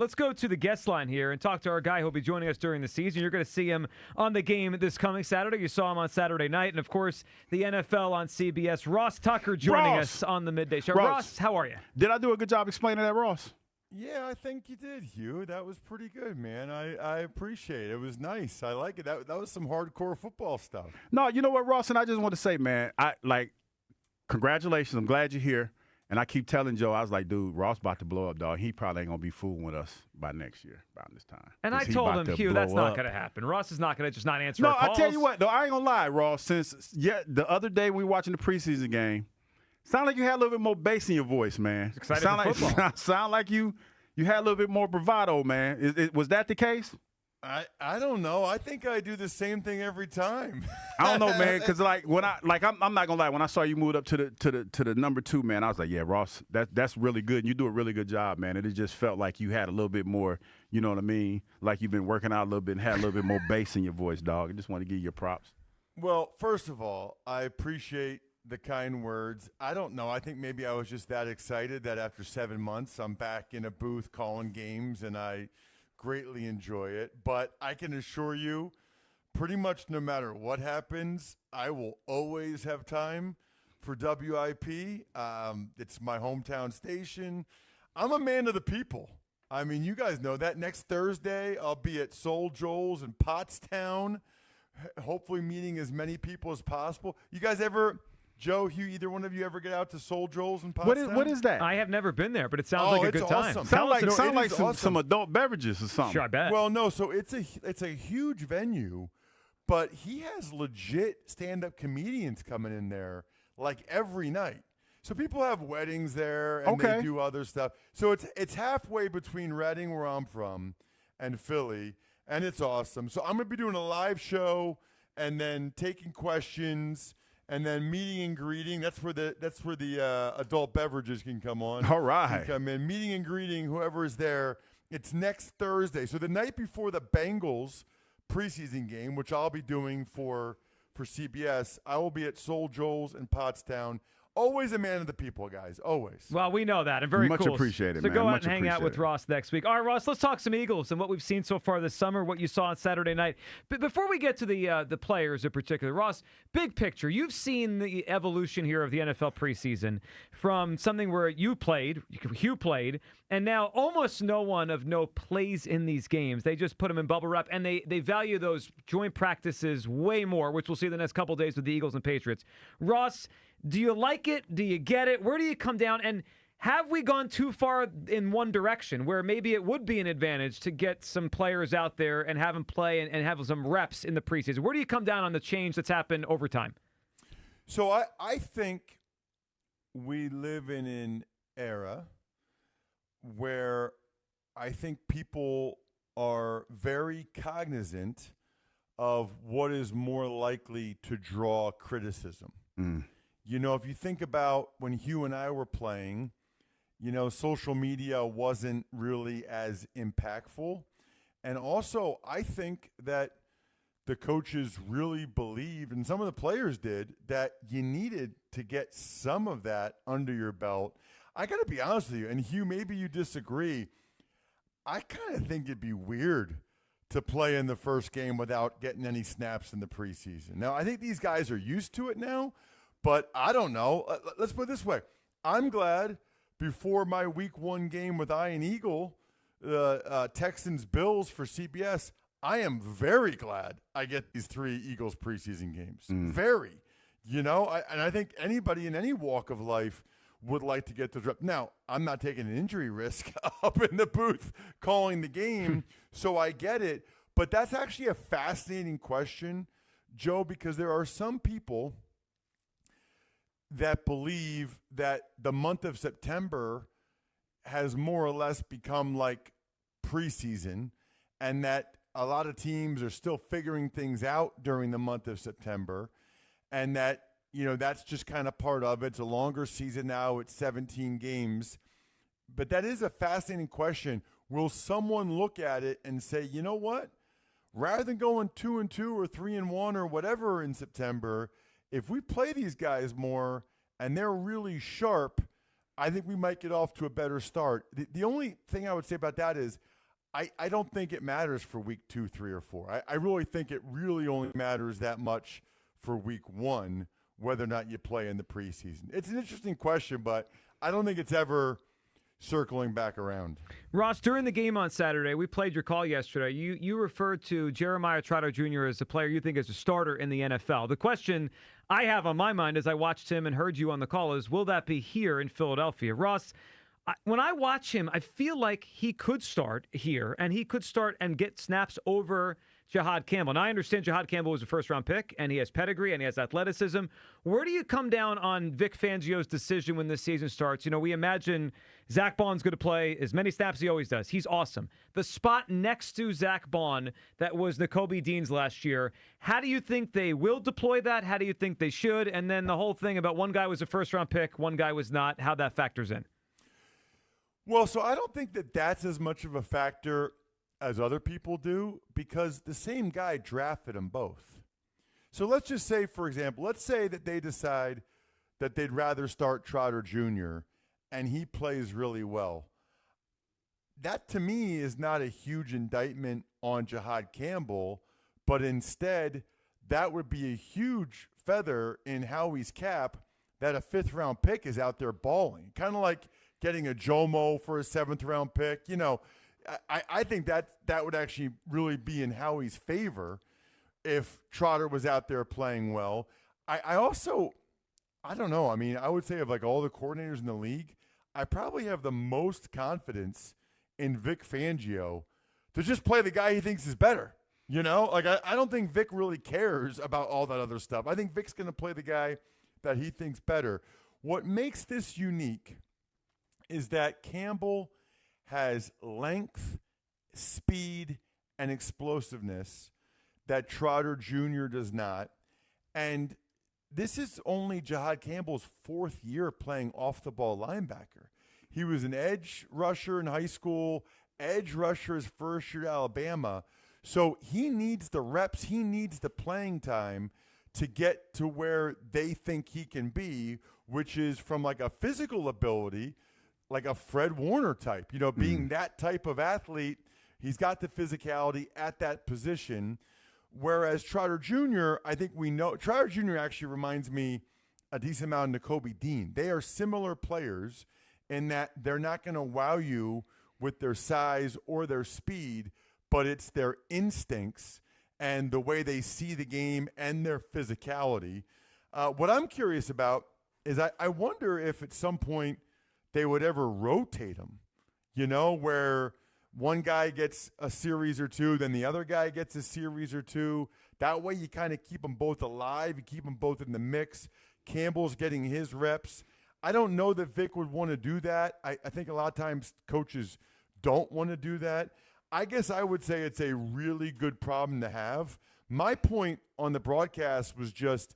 Let's go to the guest line here and talk to our guy who'll be joining us during the season. You're going to see him on the game this coming Saturday. You saw him on Saturday night. And, of course, the NFL on CBS. Ross Tucker joining us on the Midday Show. Ross, how are you? Did I do a good job explaining that, Ross? Yeah, I think you did, Hugh. That was pretty good, man. I appreciate it. It was nice. I like it. That was some hardcore football stuff. No, you know what, Ross? And I just want to say, man, congratulations. I'm glad you're here. And I keep telling Joe, I was like, dude, Ross about to blow up, dog. He probably ain't going to be fooling with us by next year, about this time. And I told him, Hugh, that's not going to happen. Ross is not going to just not answer our calls. No, I tell you what, though, I ain't going to lie, Ross. The other day we were watching the preseason game, sound like you had a little bit more bass in your voice, man. Excited for football. Sound like you had a little bit more bravado, man. Was that the case? I don't know. I think I do the same thing every time. I don't know, man, because I'm not gonna lie. When I saw you move up to the number 2, man, I was like, yeah, Ross, that's really good. And you do a really good job, man. And it just felt like you had a little bit more, you know what I mean? Like you've been working out a little bit and had a little bit more bass in your voice, dog. I just want to give you your props. Well, first of all, I appreciate the kind words. I don't know. I think maybe I was just that excited that after 7 months, I'm back in a booth calling games, and I greatly enjoy it. But I can assure you, pretty much no matter what happens, I will always have time for WIP. It's my hometown station. I'm a man of the people. I mean, you guys know that. Next Thursday, I'll be at Soul Joel's in Pottstown, hopefully meeting as many people as possible. You guys ever... Joe, Hugh, either one of you ever get out to Soul Joel's in Pottstown? What is that? I have never been there, but it sounds like a good time. Awesome. Sound like some adult beverages or something. Sure, I bet. Well, no, so it's a huge venue, but he has legit stand-up comedians coming in there like every night. So people have weddings there, and they do other stuff. So it's halfway between Reading, where I'm from, and Philly, and it's awesome. So I'm going to be doing a live show and then taking questions. And then meeting and greeting, that's where the adult beverages can come on. All right. Can come in. Meeting and greeting, whoever is there. It's next Thursday. So the night before the Bengals preseason game, which I'll be doing for CBS, I will be at Soul Joel's in Pottstown. Always a man of the people, guys. Always. Well, we know that, and very much cool. Appreciated, so man. go out much and hang out with Ross next week. All right, Ross, let's talk some Eagles and what we've seen so far this summer, what you saw on Saturday night. But before we get to the players in particular, Ross, big picture, you've seen the evolution here of the NFL preseason from something where Hugh played, and now almost no one of note plays in these games. They just put them in bubble wrap, and they value those joint practices way more, which we'll see the next couple of days with the Eagles and Patriots. Ross, do you like it? Do you get it? Where do you come down? And have we gone too far in one direction where maybe it would be an advantage to get some players out there and have them play and have some reps in the preseason? Where do you come down on the change that's happened over time? So I think we live in an era where I think people are very cognizant of what is more likely to draw criticism. You know, if you think about when Hugh and I were playing, you know, social media wasn't really as impactful. And also, I think that the coaches really believed, and some of the players did, that you needed to get some of that under your belt. I got to be honest with you, and Hugh, maybe you disagree. I kind of think it'd be weird to play in the first game without getting any snaps in the preseason. Now, I think these guys are used to it now. But I don't know. Let's put it this way. I'm glad before my week 1 game with Ian Eagle, Texans-Bills for CBS, I am very glad I get these 3 Eagles preseason games. Very. You know, I think anybody in any walk of life would like to get the rep. Now, I'm not taking an injury risk up in the booth calling the game, so I get it. But that's actually a fascinating question, Joe, because there are some people that believe that the month of September has more or less become like preseason, and that a lot of teams are still figuring things out during the month of September, and that, you know, that's just kind of part of it. It's a longer season now. It's 17 games. But that is a fascinating question. Will someone look at it and say, you know what? Rather than going 2-2 or 3-1 or whatever in September, if we play these guys more and they're really sharp, I think we might get off to a better start. The only thing I would say about that is I don't think it matters for week 2, 3, or 4. I really think it really only matters that much for week 1, whether or not you play in the preseason. It's an interesting question, but I don't think it's ever circling back around. Ross, during the game on Saturday, we played your call yesterday. You referred to Jeremiah Trotter Jr. as a player you think is a starter in the NFL. The question I have on my mind as I watched him and heard you on the call is, will that be here in Philadelphia? Ross, when I watch him, I feel like he could start here, and he could start and get snaps over Jihaad Campbell. Now, I understand Jihaad Campbell was a first-round pick, and he has pedigree, and he has athleticism. Where do you come down on Vic Fangio's decision when this season starts? You know, we imagine Zack Baun's going to play as many snaps as he always does. He's awesome. The spot next to Zack Baun that was Nakobe Dean's last year, how do you think they will deploy that? How do you think they should? And then the whole thing about one guy was a first-round pick, one guy was not, how that factors in. Well, so I don't think that that's as much of a factor as other people do, because the same guy drafted them both. So let's just say, for example, let's say that they decide that they'd rather start Trotter Jr. and he plays really well. That, to me, is not a huge indictment on Jihaad Campbell, but instead that would be a huge feather in Howie's cap that a 5th-round pick is out there balling. Kind of like getting a Jomo for a 7th-round pick. You know, I think that would actually really be in Howie's favor if Trotter was out there playing well. I also, I don't know. I mean, I would say of like all the coordinators in the league, I probably have the most confidence in Vic Fangio to just play the guy he thinks is better. You know, like I don't think Vic really cares about all that other stuff. I think Vic's going to play the guy that he thinks better. What makes this unique is that Campbell has length, speed, and explosiveness that Trotter Jr. does not. And this is only Jihaad Campbell's 4th year playing off-the-ball linebacker. He was an edge rusher in high school, edge rusher his first year at Alabama. So he needs the reps, he needs the playing time to get to where they think he can be, which is from like a physical ability, like a Fred Warner type, you know, being that type of athlete. He's got the physicality at that position. Whereas Trotter Jr., I think we know, Trotter Jr. actually reminds me a decent amount of Nakobe Dean. They are similar players in that they're not going to wow you with their size or their speed, but it's their instincts and the way they see the game and their physicality. What I'm curious about is I wonder if at some point they would ever rotate them, you know, where one guy gets a series or two, then the other guy gets a series or two. That way you kind of keep them both alive. You keep them both in the mix. Campbell's getting his reps. I don't know that Vic would want to do that. I think a lot of times coaches don't want to do that. I guess I would say it's a really good problem to have. My point on the broadcast was just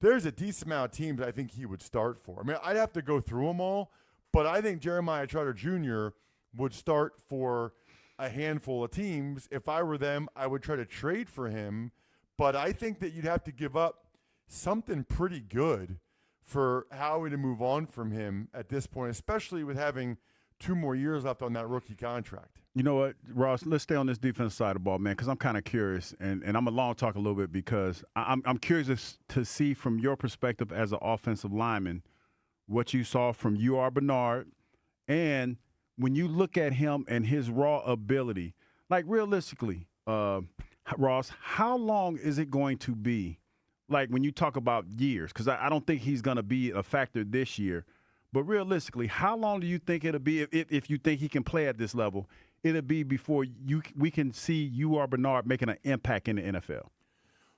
there's a decent amount of teams I think he would start for. I mean, I'd have to go through them all, but I think Jeremiah Trotter Jr. would start for a handful of teams. If I were them, I would try to trade for him, but I think that you'd have to give up something pretty good for Howie to move on from him at this point, especially with having 2 more years left on that rookie contract. You know what, Ross? Let's stay on this defensive side of the ball, man, because I'm kind of curious, and I'm a long talk a little bit because I'm curious to see from your perspective as an offensive lineman what you saw from UR Bernard, and when you look at him and his raw ability, like realistically, Ross, how long is it going to be? Like when you talk about years, because I don't think he's going to be a factor this year, but realistically, how long do you think it'll be if you think he can play at this level? It'll be before we can see UR Bernard making an impact in the NFL.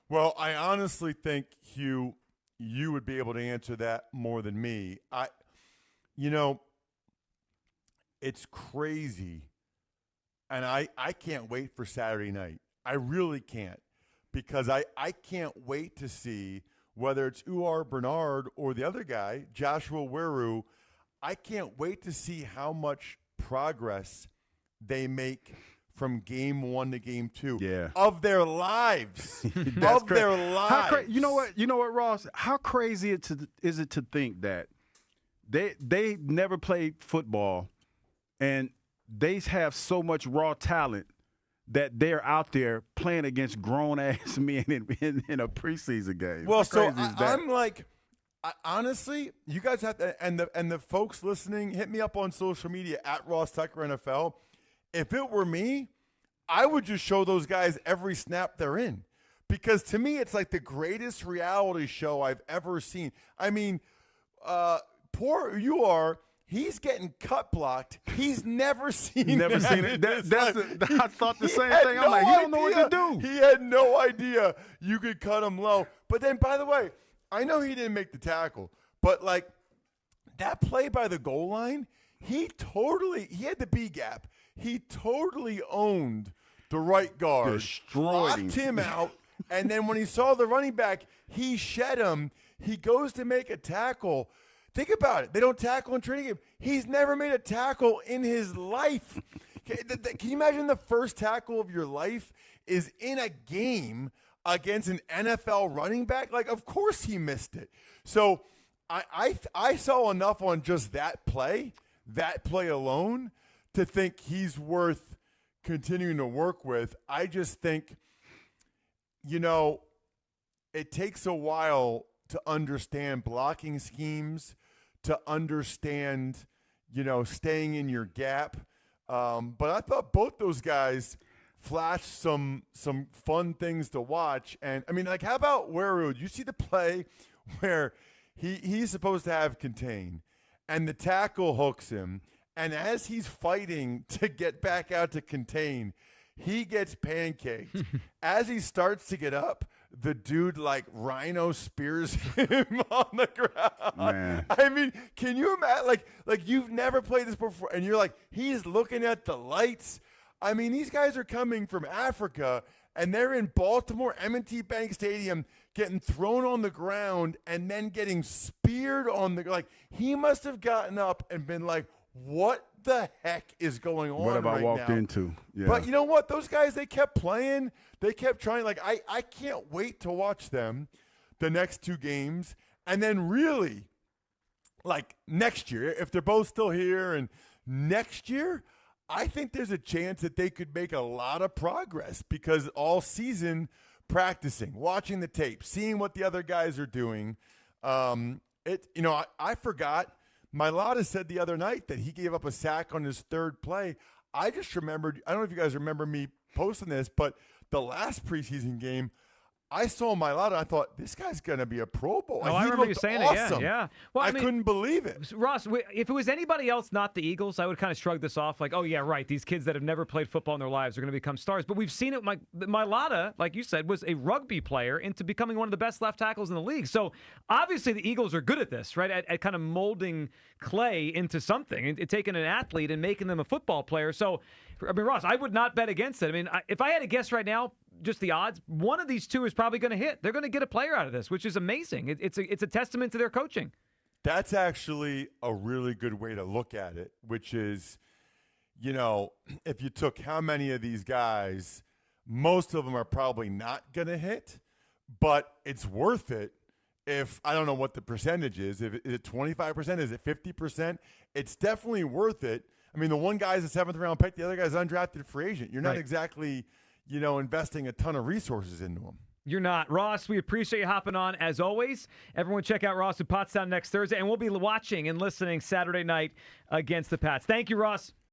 Well, I honestly think, Hugh, you would be able to answer that more than me. It's crazy, and I can't wait for Saturday night. I really can't, because I can't wait to see whether it's UR Bernard or the other guy, Joshua Weru. I can't wait to see how much progress they make from game 1 to game 2 of their lives. Of their lives. You know what, Ross? How crazy is it to think that they never played football, and they have so much raw talent that they're out there playing against grown-ass men in a preseason game. Well, How so crazy is that? I'm like, honestly, you guys have to, and the folks listening, hit me up on social media at Ross Tucker NFL. If it were me, I would just show those guys every snap they're in, because to me, it's like the greatest reality show I've ever seen. I mean, poor you are. He's getting cut blocked. He's never seen it. I thought the same thing. I'm like, he don't know what to do. He had no idea you could cut him low. But then, by the way, I know he didn't make the tackle, but like that play by the goal line, he had the B gap. He totally owned the right guard, destroyed him out, and then when he saw the running back, he shed him. He goes to make a tackle. Think about it. They don't tackle in training game. He's never made a tackle in his life. Can you imagine the first tackle of your life is in a game against an NFL running back? Like, of course he missed it. So I saw enough on just that play alone, to think he's worth continuing to work with. I just think, it takes a while to understand blocking schemes, to understand, staying in your gap. But I thought both those guys flashed some fun things to watch. And, I mean, like, how about Weru? You see the play where he's supposed to have contain, and the tackle hooks him, and as he's fighting to get back out to contain, he gets pancaked. As he starts to get up, the dude like rhino spears him on the ground. Man. I mean, can you imagine? Like you've never played this before, and you're like, he's looking at the lights. I mean, these guys are coming from Africa, and they're in Baltimore, M&T Bank Stadium, getting thrown on the ground and then getting speared on the like. He must have gotten up and been like, what the heck is going on? What have I walked now? into? Yeah. But you know what? Those guys, they kept playing. They kept trying. Like, I can't wait to watch them the next two games. And then really, like, next year, if they're both still here, and next year, I think there's a chance that they could make a lot of progress, because all season practicing, watching the tape, seeing what the other guys are doing. I forgot. Mailata said the other night that he gave up a sack on his third play. I just remembered, I don't know if you guys remember me posting this, but the last preseason game, I saw Mailata. I thought, this guy's going to be a Pro Bowl. Oh, I remember you saying awesome. it. Yeah. Well, I couldn't believe it. Ross, if it was anybody else, not the Eagles, I would kind of shrug this off like, oh, yeah, right. These kids that have never played football in their lives are going to become stars. But we've seen it. Mailata, like you said, was a rugby player into becoming one of the best left tackles in the league. So obviously the Eagles are good at this, right? At kind of molding clay into something, and taking an athlete and making them a football player. So, I mean, Ross, I would not bet against it. I mean, if I had to guess right now, just the odds, one of these two is probably going to hit. They're going to get a player out of this, which is amazing. It's a testament to their coaching. That's actually a really good way to look at it, which is, if you took how many of these guys, most of them are probably not going to hit, but it's worth it. If I don't know what the percentage is, is it 25%? Is it 50%? It's definitely worth it. I mean, the one guy's a 7th round pick, the other guy's an undrafted free agent. You're not exactly, investing a ton of resources into him. You're not. Ross, we appreciate you hopping on as always. Everyone check out Ross in Pottstown next Thursday, and we'll be watching and listening Saturday night against the Pats. Thank you, Ross.